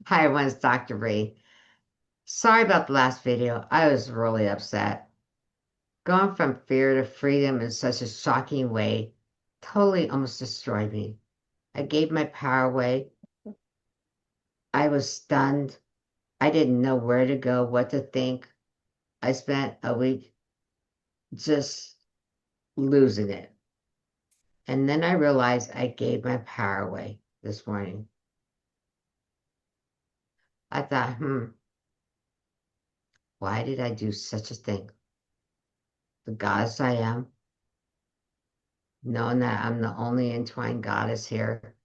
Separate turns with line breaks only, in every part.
Hi, everyone, it's Dr. Bree. Sorry about the last video. I was really upset. Going from fear to freedom in such a shocking way totally almost destroyed me. I gave my power away. I was stunned. I didn't know where to go, what to think. I spent a week just losing it. And then I realized I gave my power away this morning. I thought, why did I do such a thing? The goddess I am, knowing that I'm the only entwined goddess here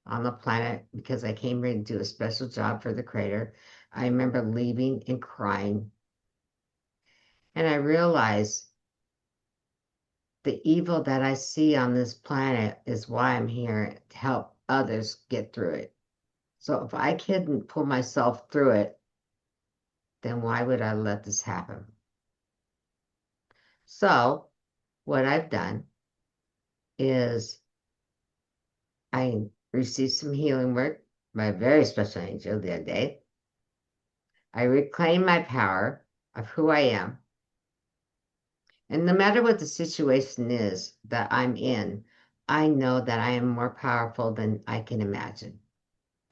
on the planet because I came here to do a special job for the creator. I remember leaving and crying. And I realized the evil that I see on this planet is why I'm here to help others get through it. So if I couldn't pull myself through it, then why would I let this happen? So what I've done is I received some healing work by a very special angel the other day. I reclaim my power of who I am. And no matter what the situation is that I'm in, I know that I am more powerful than I can imagine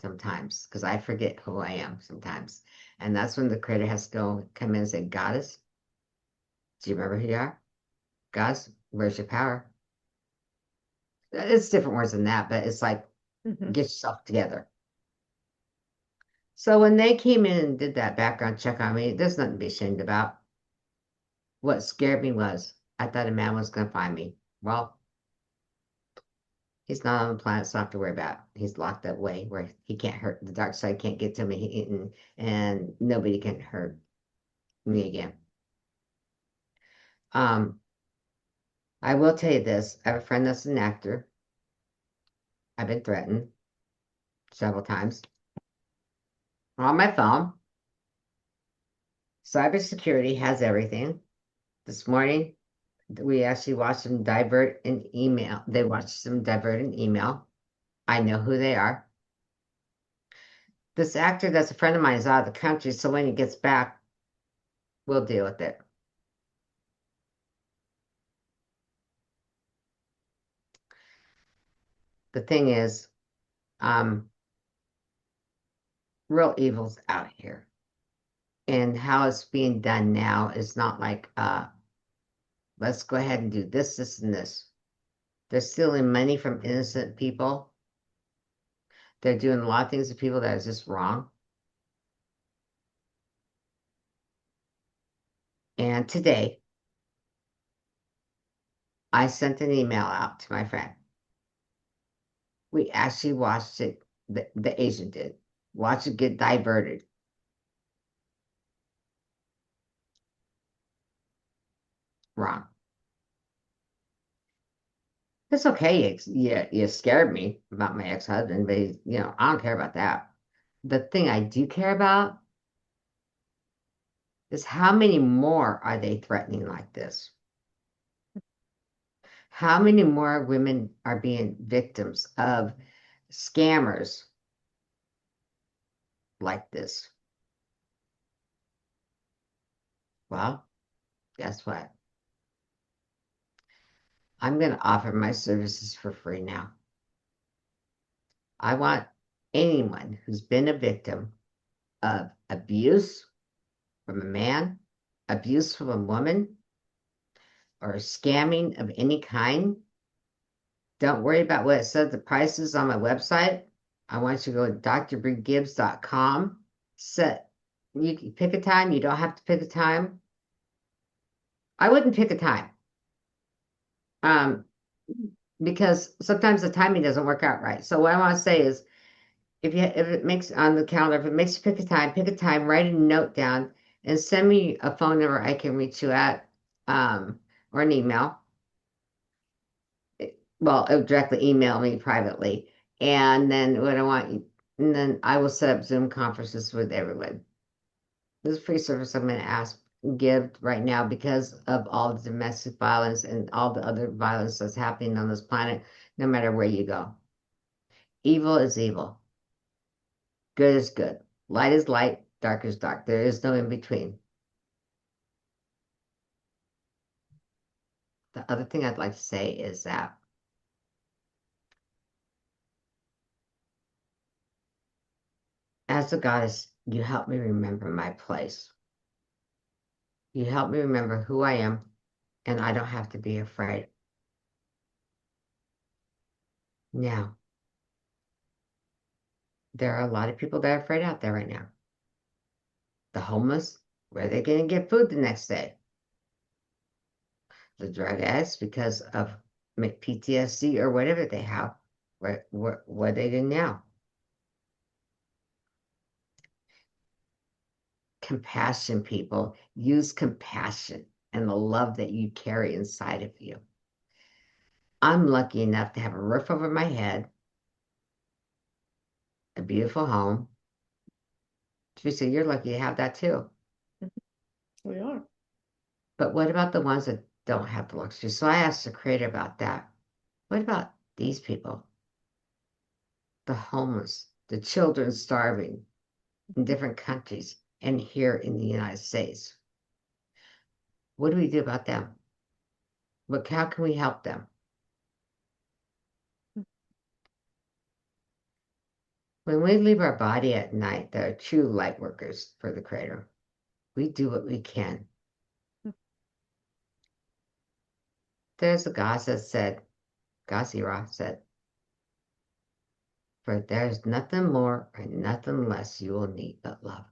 sometimes because I forget who I am sometimes. And that's when the creator has to come in and say, Goddess, do you remember who you are? Goddess, where's your power? It's different words than that, but it's like,
Mhm.
get yourself together. So when they came in and did that background check on me, there's nothing to be ashamed about. What scared me was I thought a man was going to find me. Well, he's not on the planet, so I don't have to worry about. He's locked that way where he can't hurt. The dark side can't get to me, and nobody can hurt me again. Um, I will tell you this. I have a friend that's an actor. I've been threatened several times on my phone. Cybersecurity has everything. This morning, we actually watched them divert an email. They watched them divert an email. I know who they are. This actor that's a friend of mine is out of the country, so when he gets back, we'll deal with it. The thing is, um, real evil's out here. And how it's being done now is not like, let's go ahead and do this, this, and this. They're stealing money from innocent people. They're doing a lot of things to people that is just wrong. And today, I sent an email out to my friend. We actually watched it, the agent did, watch it get diverted. Wrong. It's okay. You scared me about my ex-husband, but I don't care about that. The thing I do care about is how many more are they threatening like this? How many more women are being victims of scammers like this? Well, guess what? I'm going to offer my services for free now. I want anyone who's been a victim of abuse from a man, abuse from a woman, or scamming of any kind. Don't worry about what it says the prices on my website. I want you to go to drbgibbs.com. Set You can pick a time. You don't have to pick a time. I wouldn't pick a time. Um, because sometimes the timing doesn't work out right. So what I want to say is if it makes on the calendar, if it makes you pick a time, write a note down and send me a phone number I can reach you at, or an email. Well, directly email me privately. And then what I want you, and then I will set up Zoom conferences with everyone. This is free service I'm going to give right now because of all the domestic violence and all the other violence that's happening on this planet, no matter where you go. Evil is evil. Good is good. Light is light, dark is dark. There is no in between. The other thing I'd like to say is that as a goddess, you help me remember my place. You help me remember who I am, and I don't have to be afraid. Now, there are a lot of people that are afraid out there right now. The homeless, where are they going to get food the next day? The drug addicts, because of PTSD or whatever they have, what are they do now? Compassion, people. Use compassion and the love that you carry inside of you. I'm lucky enough to have a roof over my head, a beautiful home. Teresa, you're lucky to have that too.
We are.
But what about the ones that don't have the luxury? So I asked the creator about that. What about these people? The homeless, the children starving in different countries and here in the United States. What do we do about them? How can we help them? When we leave our body at night, there are true light workers for the Creator. We do what we can. There's a goddess that said, Gasira said, for there's nothing more and nothing less you will need but love.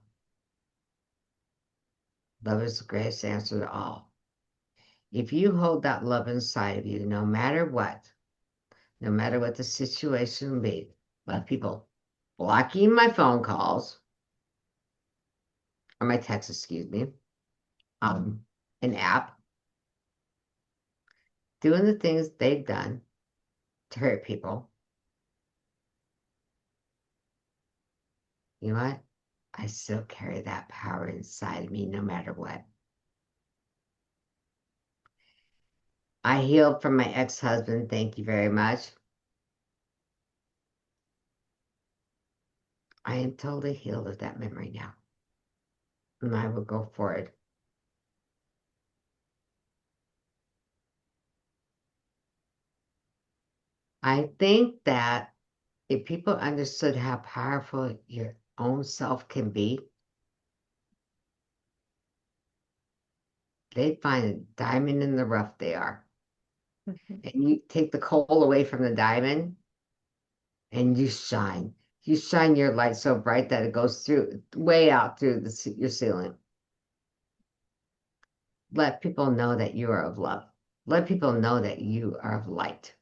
Love is the greatest answer to all. If you hold that love inside of you, no matter what the situation be, a lot of people blocking my phone calls or my texts, excuse me, an app, doing the things they've done to hurt people. You know what? I still carry that power inside of me no matter what. I healed from my ex-husband. Thank you very much. I am totally healed of that memory now. And I will go forward. I think that if people understood how powerful your own self can be, they'd find a diamond in the rough they are.
Mhm.
And you take the coal away from the diamond and you shine. You shine your light so bright that it goes through, way out through your ceiling. Let people know that you are of love. Let people know that you are of light.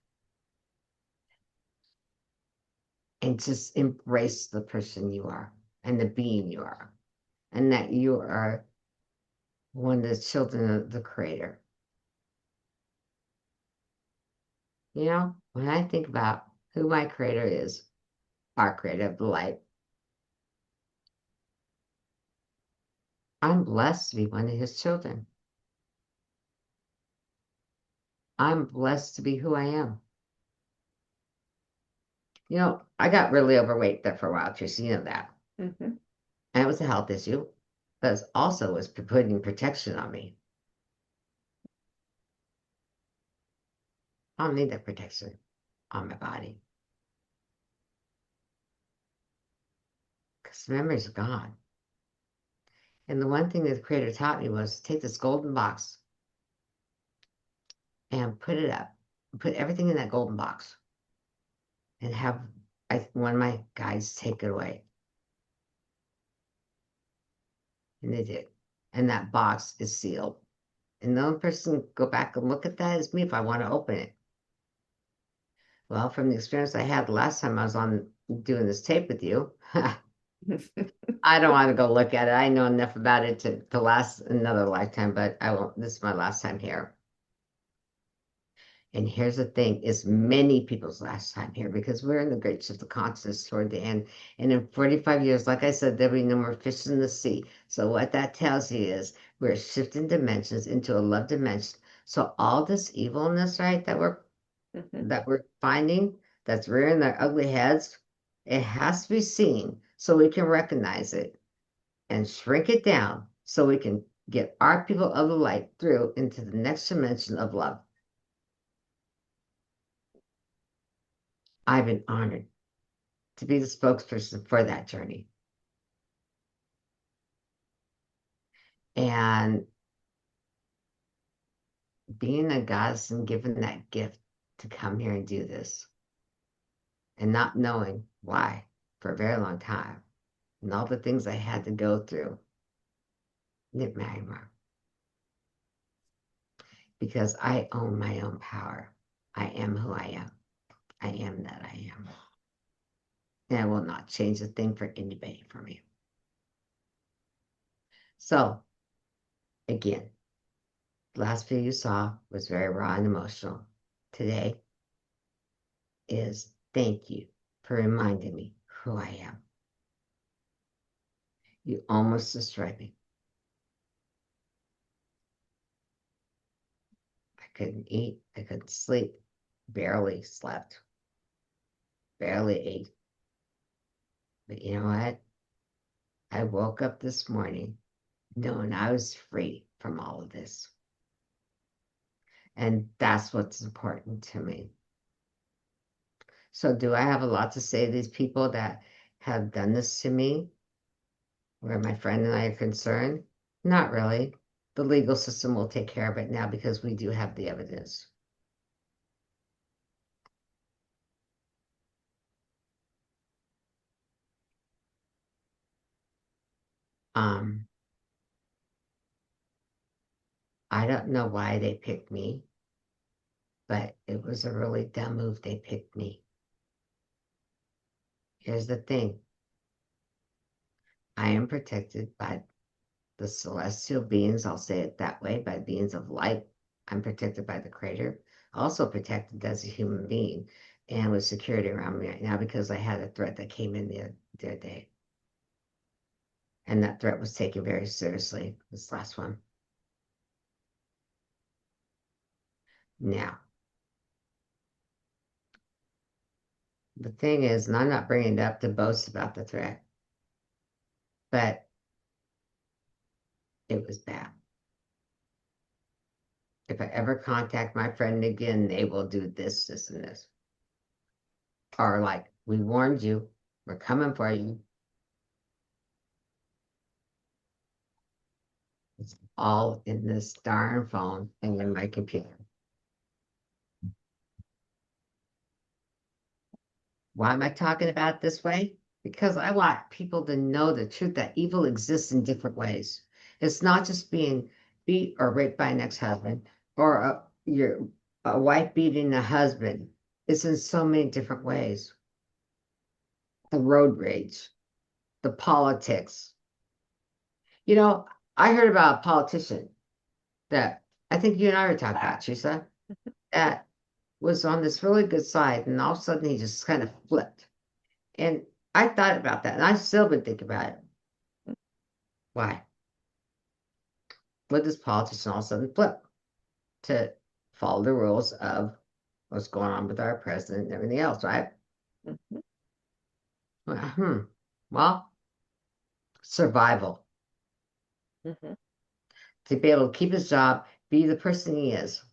And just embrace the person you are and the being you are. And that you are one of the children of the Creator. You know, when I think about who my Creator is, our Creator of the light, I'm blessed to be one of His children. I'm blessed to be who I am. You know, I got really overweight there for a while, Tracy, you know that.
Mhm.
And it was a health issue, but it also was putting protection on me. I don't need that protection on my body because the memories are gone. And the one thing that the Creator taught me was take this golden box and put it up, put everything in that golden box, and have one of my guides take it away. And they did. And that box is sealed. And the only person can go back and look at that is me if I want to open it. Well, from the experience I had last time I was on doing this tape with you, I don't want to go look at it. I know enough about it to last another lifetime, but I won't. This is my last time here. And here's the thing, it's many people's last time here because we're in the great shift of consciousness toward the end. And in 45 years, like I said, there'll be no more fish in the sea. So what that tells you is we're shifting dimensions into a love dimension. So all this evilness, right,
Mhm.
that we're finding, that's rearing their ugly heads, It has to be seen so we can recognize it and shrink it down so we can get our people of the light through into the next dimension of love. I've been honored to be the spokesperson for that journey. And being a goddess and given that gift to come here and do this and not knowing why for a very long time and all the things I had to go through didn't matter anymore because I own my own power. I am who I am. I am that I am. And I will not change a thing for anybody for me. So, again, the last video you saw was very raw and emotional. Today is thank you for reminding me who I am. You almost destroyed me. I couldn't eat, I couldn't sleep, barely slept, barely ate. But you know what? I woke up this morning knowing I was free from all of this. And that's what's important to me. So, do I have a lot to say to these people that have done this to me, where my friend and I are concerned? Not really. The legal system will take care of it now because we do have the evidence. Um, I don't know why they picked me, but it was a really dumb move they picked me. Here's the thing. I am protected by the celestial beings, I'll say it that way, by beings of light. I'm protected by the Creator, also protected as a human being, and with security around me right now because I had a threat that came in the other day. And that threat was taken very seriously, this last one. Now, the thing is, and I'm not bringing it up to boast about the threat, but it was bad. If I ever contact my friend again, they will do this, this, and this. Or like, we warned you, we're coming for you. It's all in this darn phone and in my computer. Why am I talking about it this way? Because I want people to know the truth that evil exists in different ways. It's not just being beat or raped by an ex-husband or a wife beating a husband. It's in so many different ways. The road rage, the politics. You know, I heard about a politician that I think you and I were talking about, Teresa, that was on this really good side, and all of a sudden he just kind of flipped. And I thought about that, and I still been thinking about it. Why? Would this politician all of a sudden flip to follow the rules of what's going on with our president and everything else, right?
Mhm.
Well, survival.
Mhm.
To be able to keep his job, be the person he is,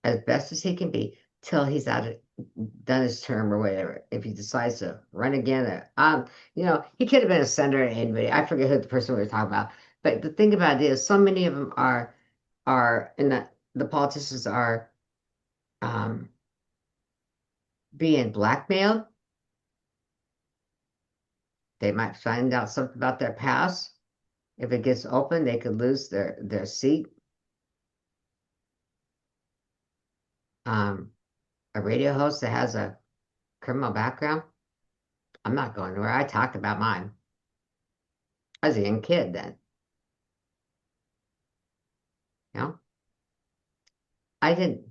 as best as he can be, till he's done his term or whatever. If he decides to run again, he could have been a senator or anybody. I forget who the person we were talking about. But the thing about it is, so many of them and the politicians are um, being blackmailed. They might find out something about their past. If it gets open, they could lose their seat. Um, a radio host that has a criminal background, I'm not going anywhere. I talked about mine. I was a young kid then. You know, I didn't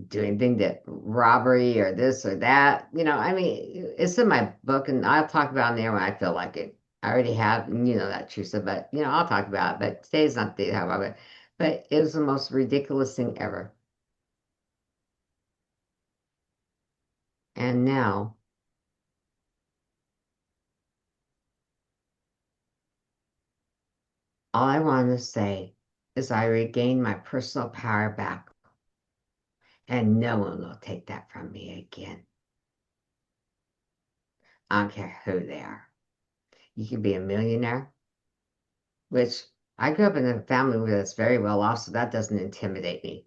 do anything that robbery or this or that. I mean, it's in my book, and I'll talk about it in there when I feel like it. I already have, and you know that, Teresa, but I'll talk about it. But today's not the day to talk about it. But it was the most ridiculous thing ever. And now All I want to say is I regained my personal power back, and no one will take that from me again. I don't care who they are. You can be a millionaire, which I grew up in a family that's very well off, so that doesn't intimidate me.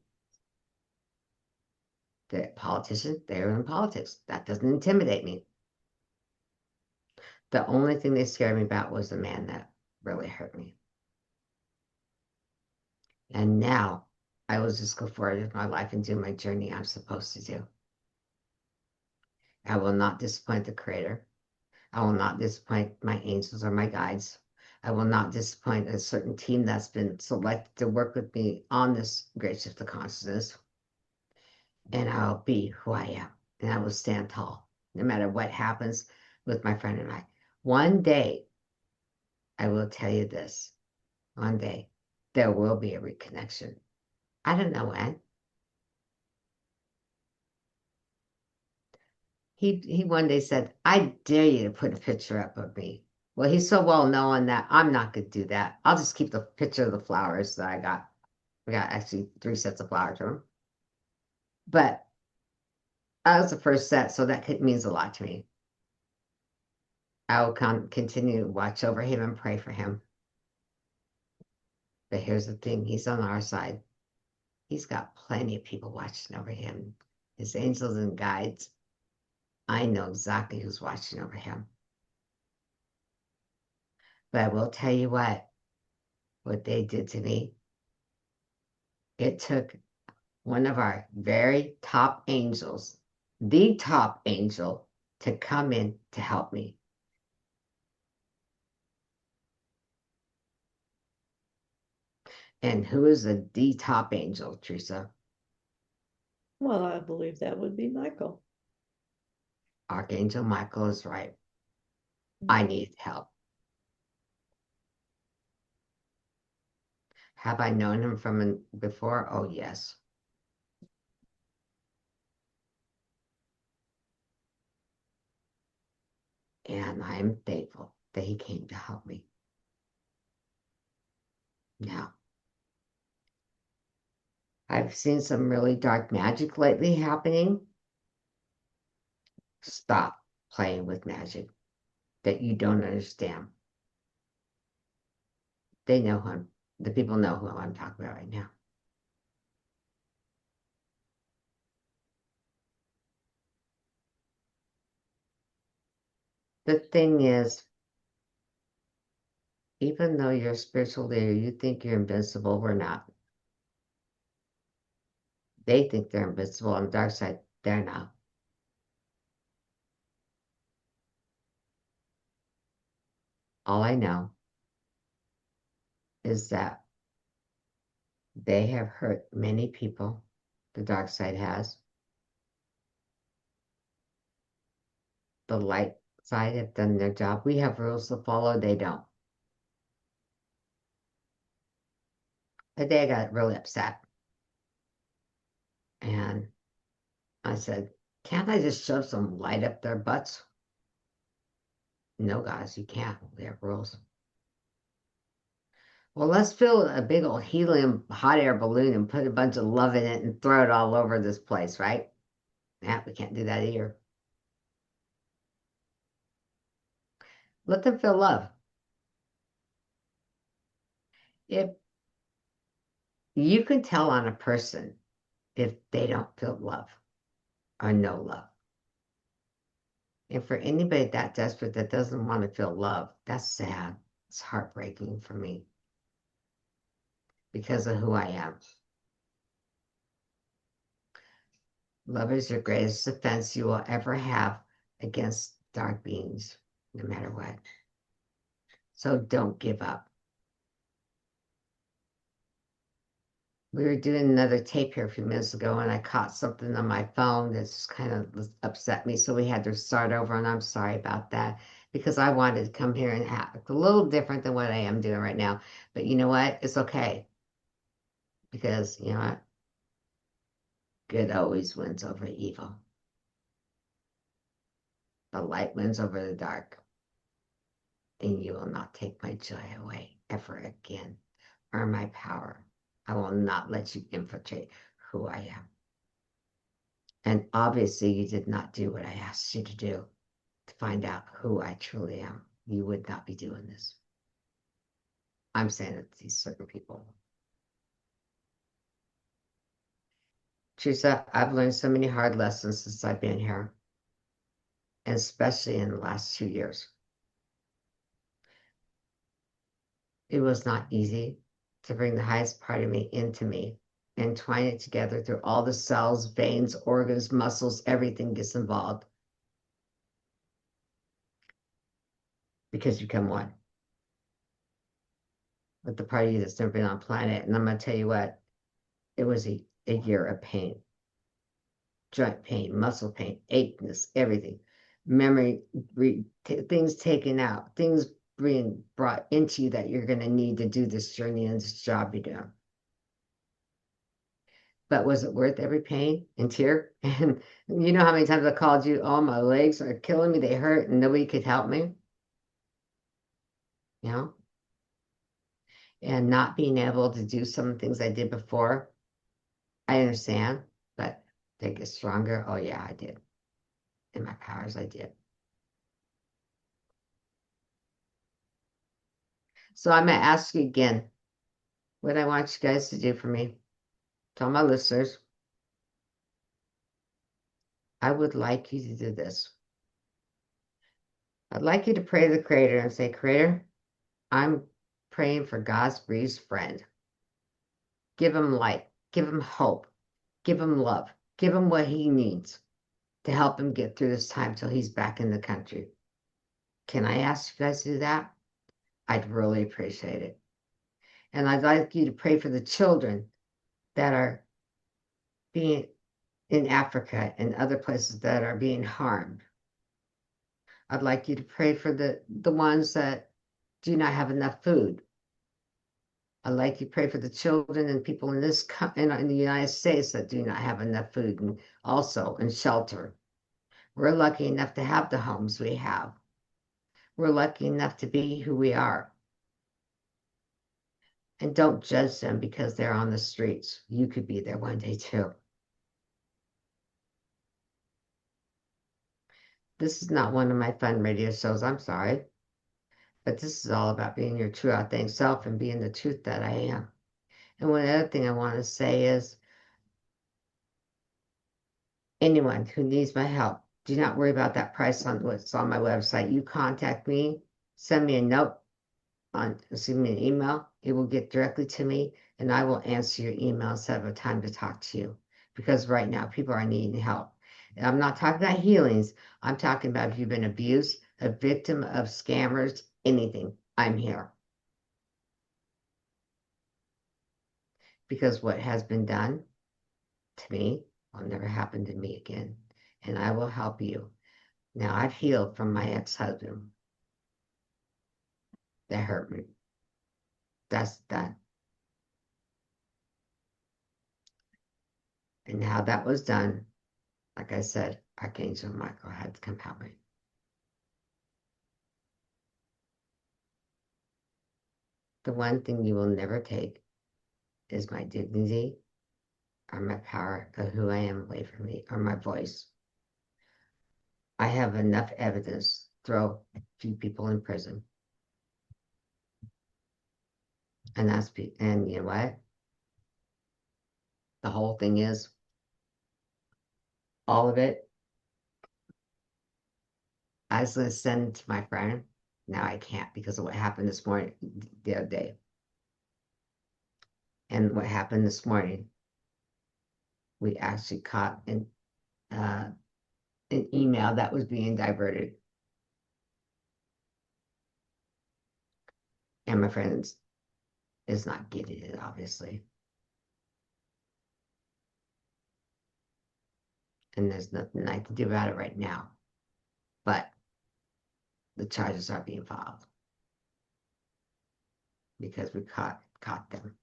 The politicians, they're in politics. That doesn't intimidate me. The only thing they scared me about was the man that really hurt me. And now I will just go forward with my life and do my journey I'm supposed to do. I will not disappoint the Creator. I will not disappoint my angels or my guides. I will not disappoint a certain team that's been selected to work with me on this great shift of consciousness. And I'll be who I am. And I will stand tall, no matter what happens with my friend and I. One day, I will tell you this. One day, there will be a reconnection. I don't know when. He one day said, I dare you to put a picture up of me. Well, he's so well known that I'm not going to do that. I'll just keep the picture of the flowers that I got. We got actually 3 sets of flowers from him. But that was the first set, so that means a lot to me. I will continue to watch over him and pray for him. But here's the thing, he's on our side. He's got plenty of people watching over him. His angels and guides. I know exactly who's watching over him. But I will tell you what they did to me. It took one of our very top angels, the top angel, to come in to help me. And who is the top angel, Teresa?
Well, I believe that would be Michael.
Archangel Michael is right. I need help. Have I known him from before? Oh, yes. And I am thankful that he came to help me. Now, I've seen some really dark magic lately happening. Stop playing with magic that you don't understand. They know the people know who I'm talking about right now. The thing is, even though you're a spiritual leader, you think you're invincible, we're not. They think they're invincible on the dark side, they're not. All I know is that they have hurt many people, the dark side has. The light side have done their job. We have rules to follow, they don't. That day I got really upset. And I said, can't I just shove some light up their butts? No, guys, you can't. We have rules. Well, let's fill a big old helium hot air balloon and put a bunch of love in it and throw it all over this place, right? Yeah, we can't do that either. Let them feel love. If you can tell on a person if they don't feel love or no love. And for anybody that desperate that doesn't want to feel love, that's sad. It's heartbreaking for me because of who I am. Love is your greatest defense you will ever have against dark beings, no matter what. So don't give up. We were doing another tape here a few minutes ago, and I caught something on my phone that just kind of upset me. So we had to start over, and I'm sorry about that because I wanted to come here and act a little different than what I am doing right now. But you know what? It's okay because you know what? Good always wins over evil. The light wins over the dark. and you will not take my joy away ever again, or my power. I will not let you infiltrate who I am. And obviously, you did not do what I asked you to do to find out who I truly am. You would not be doing this. I'm saying it to these certain people. Teresa, I've learned so many hard lessons since I've been here, and especially in the last 2 years. It was not easy to bring the highest part of me into me and twine it together through all the cells, veins, organs, muscles, everything gets involved because you become one with the part of you that's never been on planet. And I'm going to tell you what, it was a year of pain, joint pain, muscle pain, acheness, everything, memory, things taken out, things being brought into you that you're going to need to do this journey and this job you're doing. But was it worth every pain and tear? And you know how many times I called you, oh, my legs are killing me, they hurt, and nobody could help me? You know? And not being able to do some things I did before, I understand, but they get stronger. Oh, yeah, I did. In my powers, I did. So I'm going to ask you again what I want you guys to do for me. Tell my listeners, I would like you to do this. I'd like you to pray to the Creator and say, Creator, I'm praying for God's breeze friend. Give him light, give him hope, give him love, give him what he needs to help him get through this time till he's back in the country. Can I ask you guys to do that? I'd really appreciate it. And I'd like you to pray for the children that are being in Africa and other places that are being harmed. I'd like you to pray for the ones that do not have enough food. I'd like you to pray for the children and people in in the United States that do not have enough food and also in shelter. We're lucky enough to have the homes we have. We're lucky enough to be who we are. And don't judge them because they're on the streets. You could be there one day too. This is not one of my fun radio shows, I'm sorry. But this is all about being your true authentic self and being the truth that I am. And one other thing I want to say is anyone who needs my help, do not worry about that price on what's on my website. You contact me, send me a note, send me an email. It will get directly to me, and I will answer your email instead of a time to talk to you. Because right now, people are needing help. And I'm not talking about healings. I'm talking about if you've been abused, a victim of scammers, anything. I'm here. Because what has been done to me will never happen to me again. And I will help you. Now, I've healed from my ex-husband. That hurt me. That's done. And how that was done, like I said, Archangel Michael had to come help me. The one thing you will never take is my dignity or my power of who I am away from me or my voice. I have enough evidence to throw a few people in prison. And you know what? The whole thing is, all of it, I was going to send to my friend. Now I can't because of what happened this morning, the other day. And what happened this morning, we actually caught an email that was being diverted. And my friend is not getting it, obviously. And there's nothing I can do about it right now. But the charges are being filed because we caught them.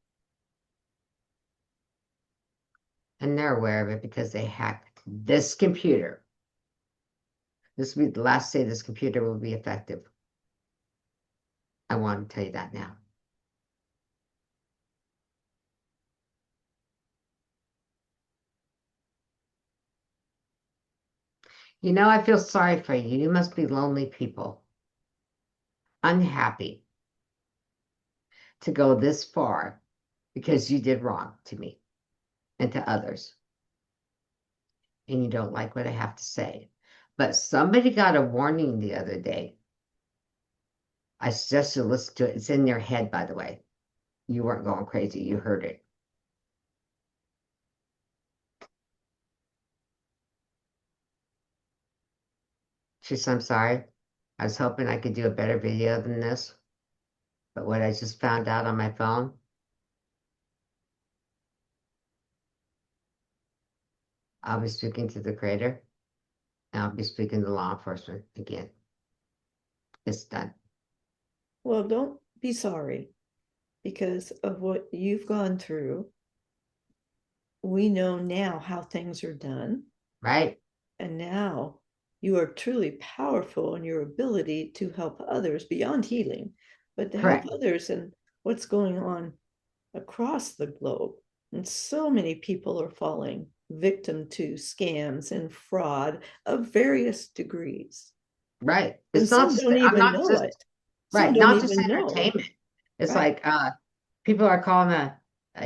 And they're aware of it because they hacked this computer. This will be the last day this computer will be effective. I want to tell you that now. You know, I feel sorry for you. You must be lonely people, unhappy to go this far because you did wrong to me and to others. And you don't like what I have to say. But somebody got a warning the other day. I suggest you listen to it. It's in your head, by the way. You weren't going crazy. You heard it. She said, I'm sorry. I was hoping I could do a better video than this. But what I just found out on my phone, I'll be speaking to the creator and I'll be speaking to law enforcement again. It's done.
Well, don't be sorry because of what you've gone through. We know now how things are done.
Right?
And now you are truly powerful in your ability to help others beyond healing, but to help
Correct.
others in what's going on across the globe. And so many people are falling victim to scams and fraud of various degrees.
Right.
And
It's not
some
just,
don't
I'm
even
not
know
just,
it. Some
right,
don't
not just
even know.
entertainment. It's
Right.
like people are calling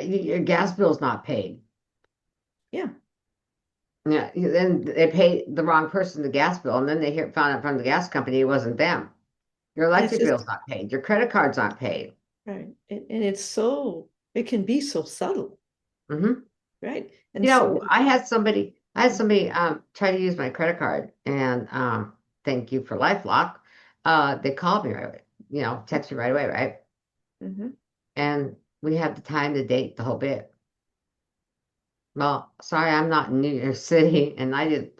your gas bill's not paid.
Yeah.
Yeah, then they pay the wrong person the gas bill, and then they found out from the gas company it wasn't them. Your
And it's
electric
just
bill's not paid. Your credit card's not paid.
right. And it's so, it can be so subtle.
Hmm.
Right. And
You
so,
know, I had somebody try to use my credit card, and thank you for LifeLock. They called me right away, text me right away, right?
mhm.
And we had the time, the date, the whole bit. Well, sorry, I'm not in New York City, and I did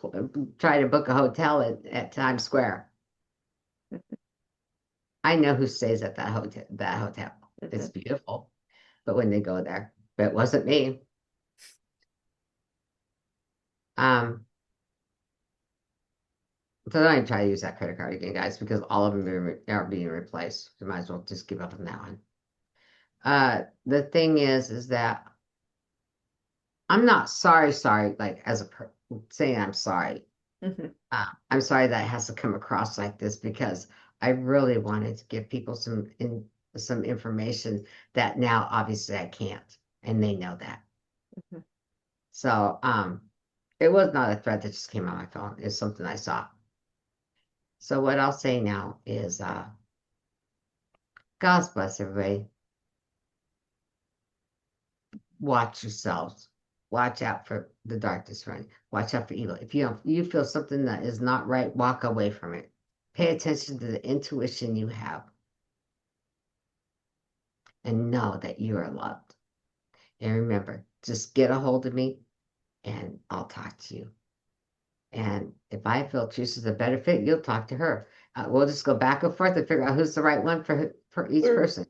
try to book a hotel at Times Square. I know who stays at that hotel. That hotel. It's
Mhm.
beautiful, but when they go there, but it wasn't me. Um, so don't even try to use that credit card again, guys, because all of them are being replaced. You might as well just give up on that one. The thing is that I'm not sorry, like saying I'm sorry.
Mhm.
I'm sorry that it has to come across like this because I really wanted to give people some information that now obviously I can't, and they know that.
Mhm.
So it was not a threat that just came on my phone. It's something I saw. So what I'll say now is God bless everybody. Watch yourselves. Watch out for the darkness running. Watch out for evil. If you feel something that is not right, walk away from it. Pay attention to the intuition you have and know that you are loved. And remember, just get a hold of me and I'll talk to you. And if I feel Teresa's a better fit, you'll talk to her. We'll just go back and forth and figure out who's the right one for each
We're,
person.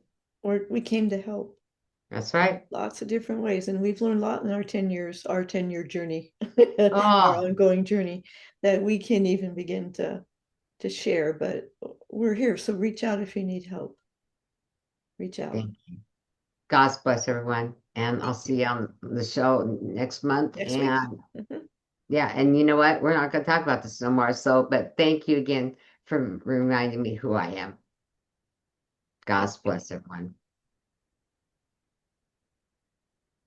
we came to help
That's right.
lots of different ways. And we've learned a lot in our 10 years, our 10-year journey, our
Oh,
ongoing journey that we can't even begin to share. But we're here. So reach out if you need help. Reach out.
thank you. God bless everyone. And I'll
Thank you.
see you on the show next month.
Next week.
And yeah, and you know what? We're not going to talk about this no more. So, but thank you again for reminding me who I am. God
Thank you.
bless everyone.